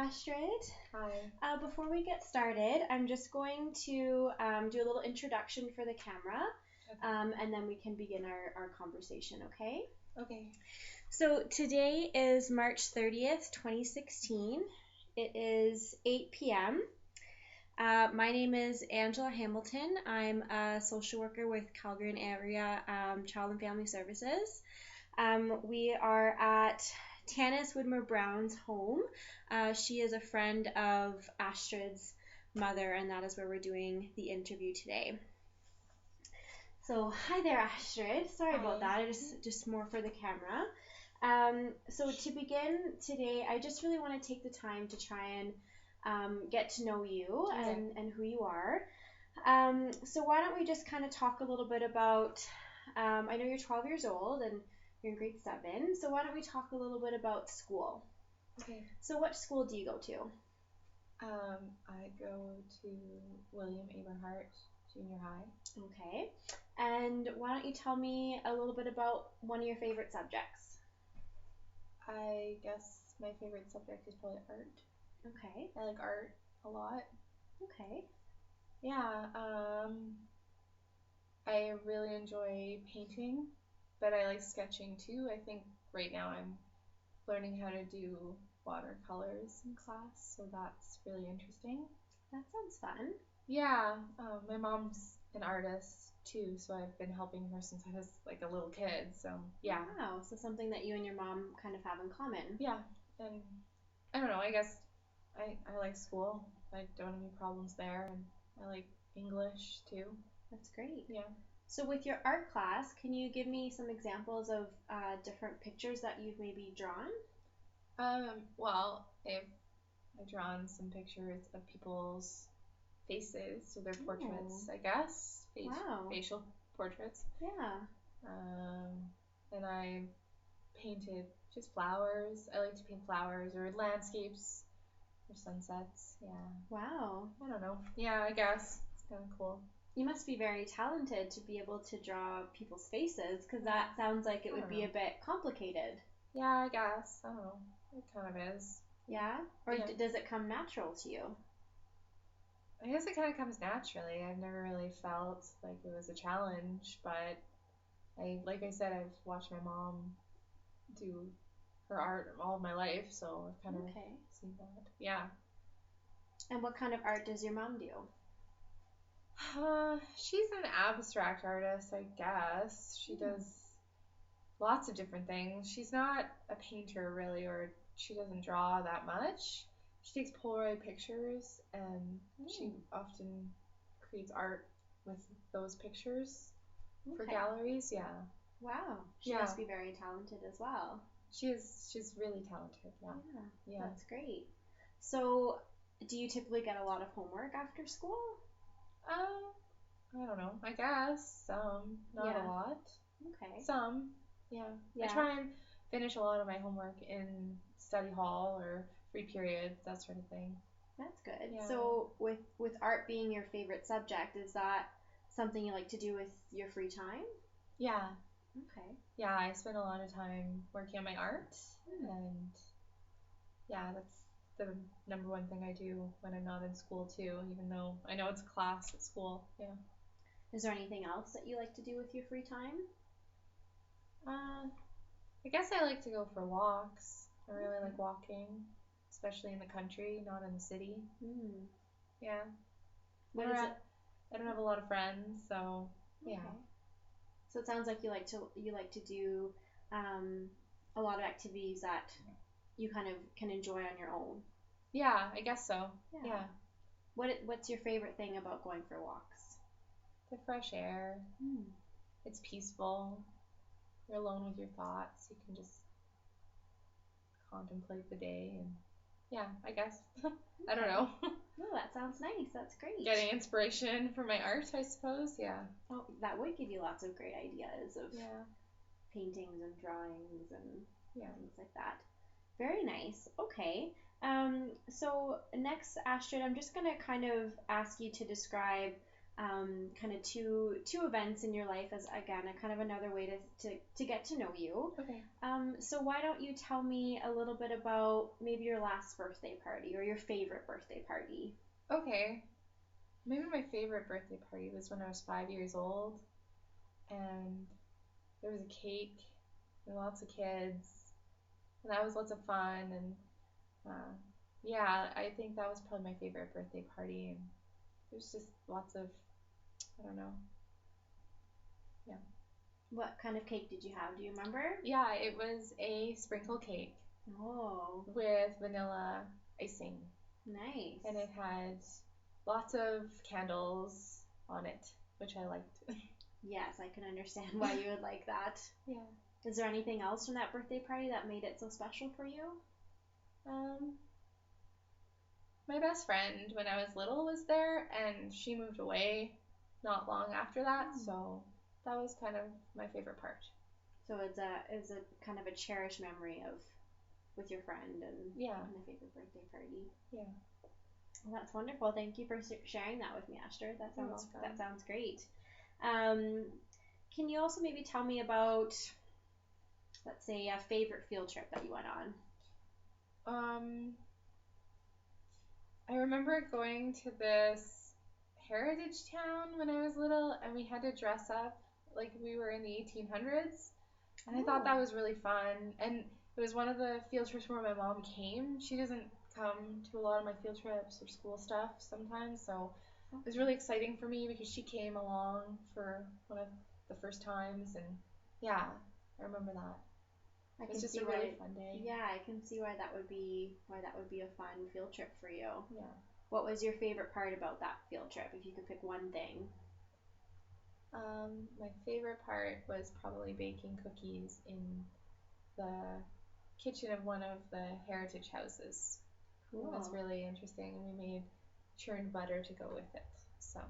Astrid. Hi. Before we get started, I'm just going to do a little introduction for the camera, and then we can begin our conversation, okay? Okay. So today is March 30th, 2016. It is 8 p.m. My name is Angela Hamilton. I'm a social worker with Calgary and Area Child and Family Services. We are at Tanis Widmer Brown's home. She is a friend of Astrid's mother, and that is where we're doing the interview today. So, hi there, Astrid. Sorry about that. I just more for the camera. So to begin today, I just really want to take the time to try and get to know you and who you are. So why don't we just kind of talk a little bit about, I know you're 12 years old and you're in grade 7, so why don't we talk a little bit about school? Okay. So what school do you go to? I go to William Eberhart Junior High. Okay. And why don't you tell me a little bit about one of your favorite subjects? I guess my favorite subject is probably art. Okay. I like art a lot. Okay. Yeah, I really enjoy painting, but I like sketching too. I think right now I'm learning how to do watercolors in class, so that's really interesting. That sounds fun. Yeah, my mom's an artist too, so I've been helping her since I was like a little kid, so yeah. Wow, so something that you and your mom kind of have in common. Yeah, and I don't know, I guess I like school. I don't have any problems there, and I like English too. That's great. Yeah. So with your art class, can you give me some examples of different pictures that you've maybe drawn? Well, I've drawn some pictures of people's faces, so their portraits, I guess. Wow. Facial portraits. Yeah. And I painted just flowers. I like to paint flowers or landscapes or sunsets. Yeah. Wow. I don't know. Yeah, I guess. It's kind of cool. You must be very talented to be able to draw people's faces, because that sounds like it would be a bit complicated. Yeah, I guess. I don't know. It kind of is. Yeah? Or does it come natural to you? I guess it kind of comes naturally. I've never really felt like it was a challenge, but like I said, I've watched my mom do her art all of my life, so I've kind of seen that. Yeah. And what kind of art does your mom do? She's an abstract artist, I guess. She does lots of different things. She's not a painter really, or she doesn't draw that much. She takes Polaroid pictures, and she often creates art with those pictures for galleries. Yeah. Wow. She must be very talented as well. She's really talented. Yeah. That's great. So, do you typically get a lot of homework after school? I don't know. I guess some, not a lot. Okay. Some, yeah. I try and finish a lot of my homework in study hall or free periods, that sort of thing. That's good. Yeah. So with art being your favorite subject, is that something you like to do with your free time? Yeah. Okay. Yeah, I spend a lot of time working on my art, and yeah, that's the number one thing I do when I'm not in school too, even though I know it's a class at school. Yeah. Is there anything else that you like to do with your free time? I guess I like to go for walks. I really like walking, especially in the country, not in the city. Yeah. I don't have a lot of friends, so yeah. Okay. So it sounds like you like to do a lot of activities that you kind of can enjoy on your own. Yeah, I guess so. Yeah. What's your favorite thing about going for walks? The fresh air. It's peaceful. You're alone with your thoughts. You can just contemplate the day, and yeah, I guess. I don't know. No, that sounds nice. That's great. Getting inspiration for my art, I suppose. Yeah. Oh, that would give you lots of great ideas of paintings and drawings and things like that. Very nice. Okay. So next, Astrid, I'm just going to kind of ask you to describe kind of two events in your life as, again, a kind of another way to get to know you. Okay. So why don't you tell me a little bit about maybe your last birthday party or your favorite birthday party? Okay. Maybe my favorite birthday party was when I was 5 years old, and there was a cake and lots of kids, and that was lots of fun. And yeah, I think that was probably my favorite birthday party. And there's just lots of, I don't know. Yeah. What kind of cake did you have? Do you remember? Yeah, it was a sprinkle cake Oh, with vanilla icing, nice. and it had lots of candles on it, which I liked. Yes, I can understand why you would like that. Yeah. Is there anything else from that birthday party that made it so special for you? Um, my best friend when I was little was there, and she moved away not long after that, so that was kind of my favorite part. So it's a kind of a cherished memory of with your friend and Yeah. a favorite birthday party. Yeah. Well, that's wonderful. Thank you for sharing that with me, Ashton. You're welcome. That sounds great. Can you also maybe tell me about, let's say, a favorite field trip that you went on? I remember going to this heritage town when I was little, and we had to dress up like we were in the 1800s. And I thought that was really fun. And it was one of the field trips where my mom came. She doesn't come to a lot of my field trips or school stuff sometimes, so it was really exciting for me because she came along for one of the first times. And yeah, I remember that. It was just a really fun day. Yeah, I can see why that would be a fun field trip for you. Yeah. What was your favorite part about that field trip, if you could pick one thing? My favorite part was probably baking cookies in the kitchen of one of the heritage houses. Cool. It was really interesting, and we made churned butter to go with it. So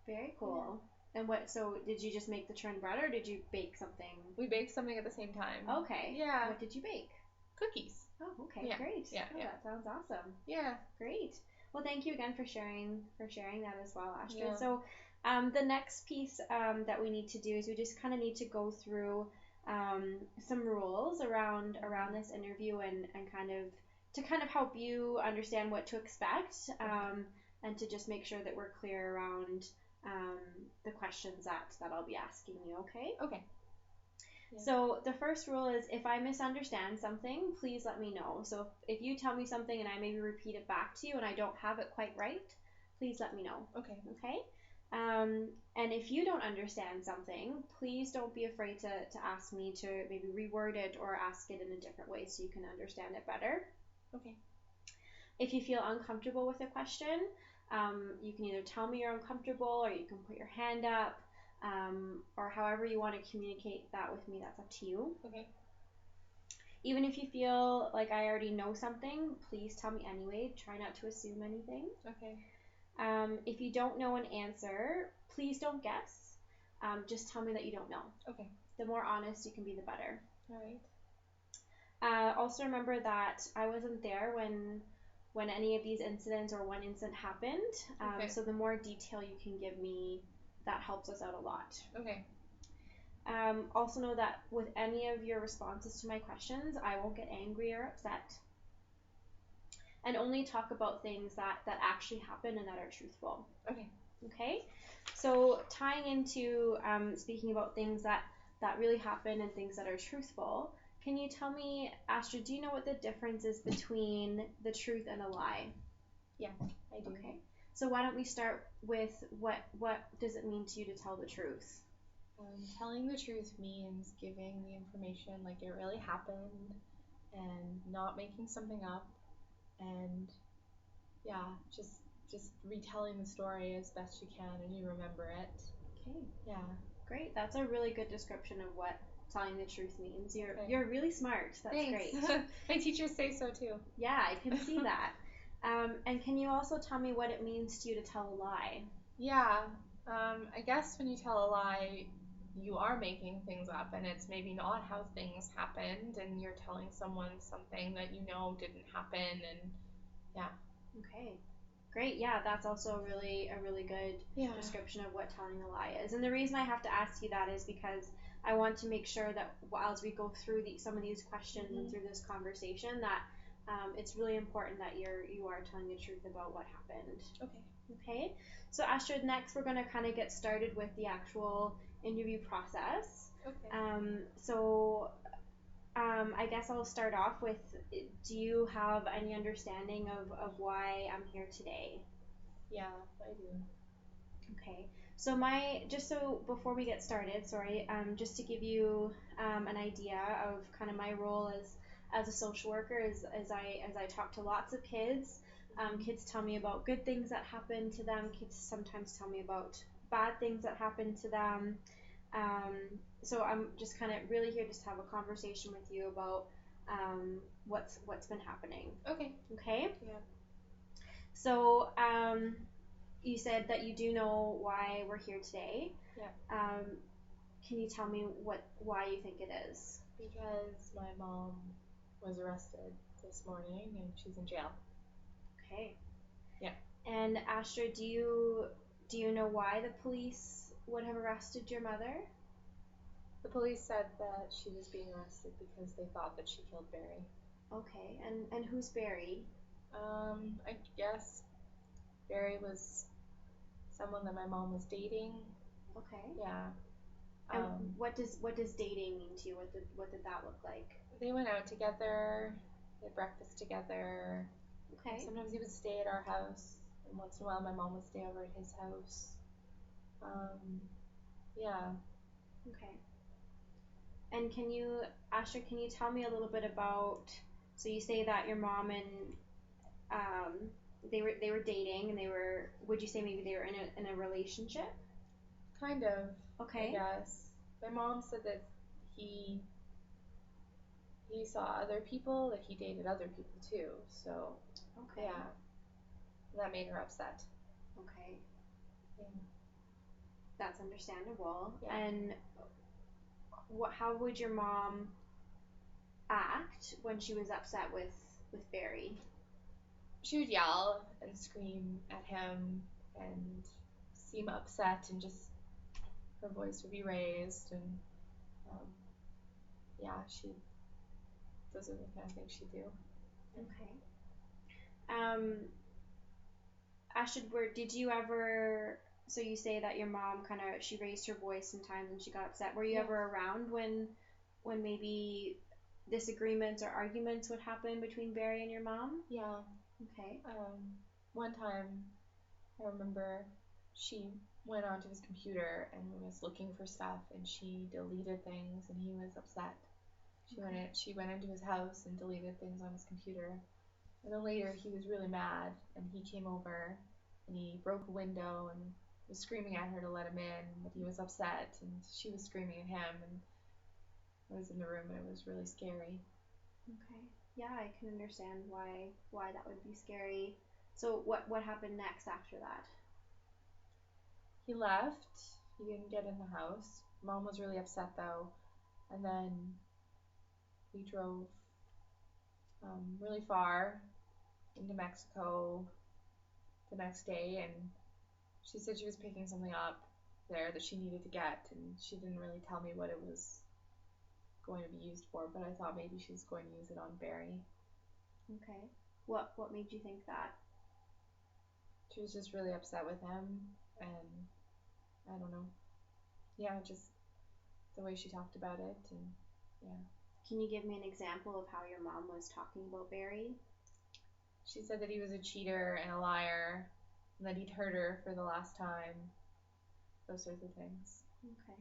very cool. Yeah. And so did you just make the churned butter, or did you bake something? We baked something at the same time. Okay. Yeah. What did you bake? Cookies. Oh, okay. Yeah. Great. Yeah, oh, yeah. That sounds awesome. Yeah. Great. Well, thank you again for sharing that as well, Astrid. Yeah. So the next piece that we need to do is we just kind of need to go through some rules around this interview and kind of help you understand what to expect, and to just make sure that we're clear around the questions that I'll be asking you. Okay? Okay. Yeah. So the first rule is, if I misunderstand something, please let me know. So if you tell me something and I maybe repeat it back to you and I don't have it quite right, please let me know. Okay. Okay? And if you don't understand something, please don't be afraid to ask me to maybe reword it or ask it in a different way so you can understand it better. Okay. If you feel uncomfortable with a question, you can either tell me you're uncomfortable, or you can put your hand up, or however you want to communicate that with me. That's up to you. Okay. Even if you feel like I already know something, please tell me anyway. Try not to assume anything. Okay. If you don't know an answer, please don't guess. Just tell me that you don't know. Okay. The more honest you can be, the better. All right. Also remember that I wasn't there when any of these incidents or one incident happened. Okay. So the more detail you can give me, that helps us out a lot. Okay. Also know that with any of your responses to my questions, I won't get angry or upset. And only talk about things that actually happen and that are truthful. Okay. Okay? So tying into speaking about things that really happen and things that are truthful, can you tell me, Astrid, do you know what the difference is between the truth and a lie? Yeah, I do. Okay. So why don't we start with what does it mean to you to tell the truth? Telling the truth means giving the information like it really happened and not making something up, and yeah, just retelling the story as best you can and you remember it. Okay. Yeah. Great. That's a really good description of what telling the truth means. You're really smart. That's Thanks. Great. My teachers say so too. Yeah, I can see that. And can you also tell me what it means to you to tell a lie? Yeah. I guess when you tell a lie, you are making things up, and it's maybe not how things happened, and you're telling someone something that you know didn't happen, and yeah. Okay. Great. Yeah, that's also a really good Yeah. description of what telling a lie is. And the reason I have to ask you that is because I want to make sure that as we go through some of these questions and through this conversation, that it's really important that you are telling the truth about what happened. Okay. Okay. So Astrid, next we're going to kind of get started with the actual interview process. Okay. I guess I'll start off with, do you have any understanding of why I'm here today? Yeah, I do. Okay. So before we get started, sorry, just to give you an idea of kind of my role as a social worker, as I talk to lots of kids. Kids tell me about good things that happen to them. Kids sometimes tell me about bad things that happen to them. So I'm just kind of really here just to have a conversation with you about what's been happening. Okay. Okay. Yeah. So you said that you do know why we're here today. Yeah. Can you tell me why you think it is? Because my mom was arrested this morning and she's in jail. Okay. Yeah. And Astrid, do you know why the police would have arrested your mother? The police said that she was being arrested because they thought that she killed Barry. Okay. And who's Barry? I guess Barry was someone that my mom was dating. Okay. Yeah. And what does dating mean to you? What did that look like? They went out together, they had breakfast together. Okay. Sometimes he would stay at our house, and once in a while my mom would stay over at his house. Yeah. Okay. And Astrid, can you tell me a little bit about, so you say that your mom and they were dating, and would you say maybe they were in a relationship? Kind of. Okay. I guess. My mom said that he saw other people, that he dated other people too. So Okay. yeah, that made her upset. Okay. Yeah. That's understandable. Yeah. And how would your mom act when she was upset with Barry? She would yell and scream at him and seem upset, and just her voice would be raised, and yeah, those are the kind of things she'd do. Okay. Ashton, did you ever? So you say that your mom she raised her voice sometimes and she got upset. Were you ever around when maybe disagreements or arguments would happen between Barry and your mom? Yeah. Okay. One time, I remember she went onto his computer and was looking for stuff, and she deleted things, and he was upset. She went into his house and deleted things on his computer. And then later he was really mad, and he came over and he broke a window and was screaming at her to let him in, but he was upset, and she was screaming at him, and I was in the room, and it was really scary. Okay. Yeah, I can understand why that would be scary. So what happened next after that? He left. He didn't get in the house. Mom was really upset though, and then we drove really far into Mexico the next day, and she said she was picking something up there that she needed to get, and she didn't really tell me what it was going to be used for, but I thought maybe she was going to use it on Barry. Okay. What made you think that? She was just really upset with him, and I don't know. Yeah, just the way she talked about it, and yeah. Can you give me an example of how your mom was talking about Barry? She said that he was a cheater and a liar, and that he'd hurt her for the last time. Those sorts of things. Okay.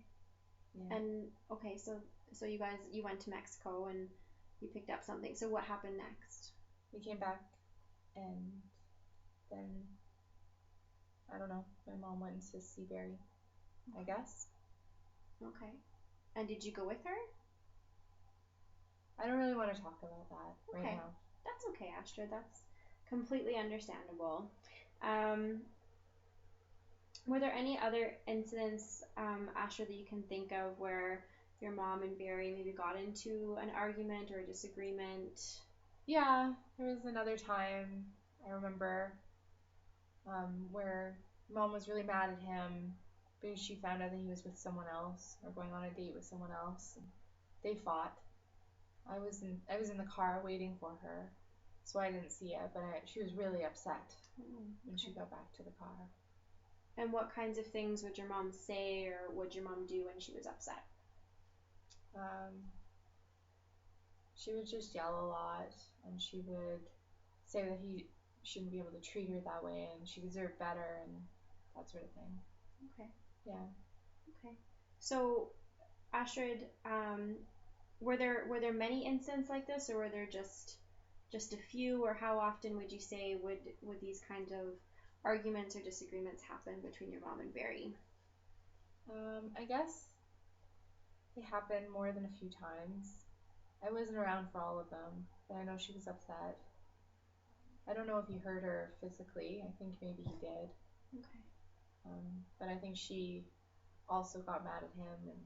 Yeah. And okay, so you went to Mexico and you picked up something. So what happened next? We came back, and then I don't know. My mom went to see Barry, I guess. Okay. And did you go with her? I don't really want to talk about that right now. That's okay, Astrid. That's completely understandable. Were there any other incidents, Astrid, that you can think of where your mom and Barry maybe got into an argument or a disagreement? Yeah, there was another time I remember where mom was really mad at him because she found out that he was with someone else or going on a date with someone else. And they fought. I was in the car waiting for her, so I didn't see it, but she was really upset when she got back to the car. And what kinds of things would your mom say or would your mom do when she was upset? She would just yell a lot, and she would say that he shouldn't be able to treat her that way, and she deserved better, and that sort of thing. Okay. Yeah. Okay. So, Astrid, were there many incidents like this, or were there just a few, or how often would you say would these kind of arguments or disagreements happen between your mom and Barry? I guess they happened more than a few times. I wasn't around for all of them, but I know she was upset. I don't know if he hurt her physically. I think maybe he did. Okay. But I think she also got mad at him and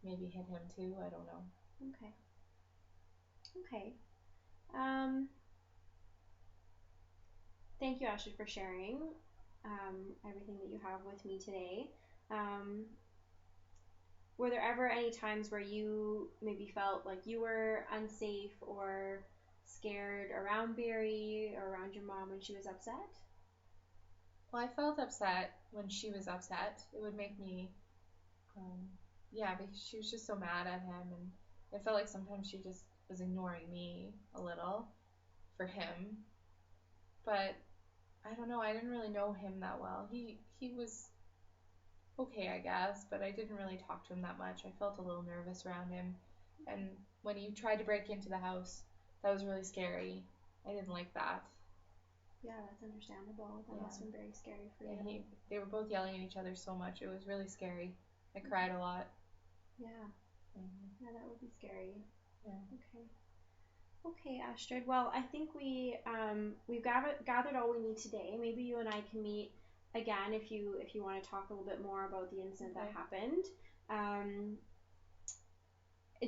maybe hit him too. I don't know. Okay. Okay. Thank you, Astrid, for sharing everything that you have with me today. Were there ever any times where you maybe felt like you were unsafe or scared around Barry or around your mom when she was upset? Well, I felt upset when she was upset. It would make me, yeah, because she was just so mad at him, and it felt like sometimes she just was ignoring me a little for him. But I don't know. I didn't really know him that well. He was okay, I guess, but I didn't really talk to him that much. I felt a little nervous around him, and when he tried to break into the house, that was really scary. I didn't like that. Yeah, that's understandable. That must have been very scary for Yeah, you. they were both yelling at each other so much. It was really scary. I cried a lot. Yeah. Yeah, that would be scary. Yeah. Okay. Okay, Astrid. Well, I think we've gathered all we need today. Maybe you and I can meet again if you want to talk a little bit more about the incident that happened.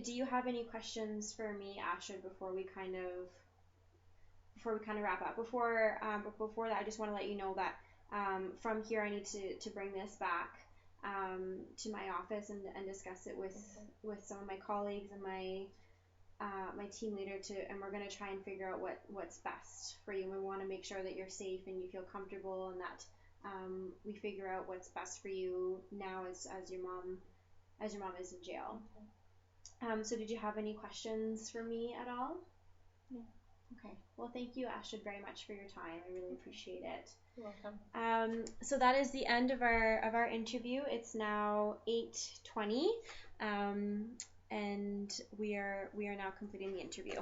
Do you have any questions for me, Astrid, before we kind of wrap up? Before that, I just want to let you know that from here I need to bring this back to my office and discuss it with some of my colleagues and my team leader and we're going to try and figure out what's best for you. We want to make sure that you're safe and you feel comfortable and that we figure out what's best for you now as your mom is in jail. Okay. So did you have any questions for me at all? No. Okay. Well, thank you, Astrid, very much for your time. I really appreciate it. You're welcome. So that is the end of our interview. It's now 8:20. And we are now completing the interview.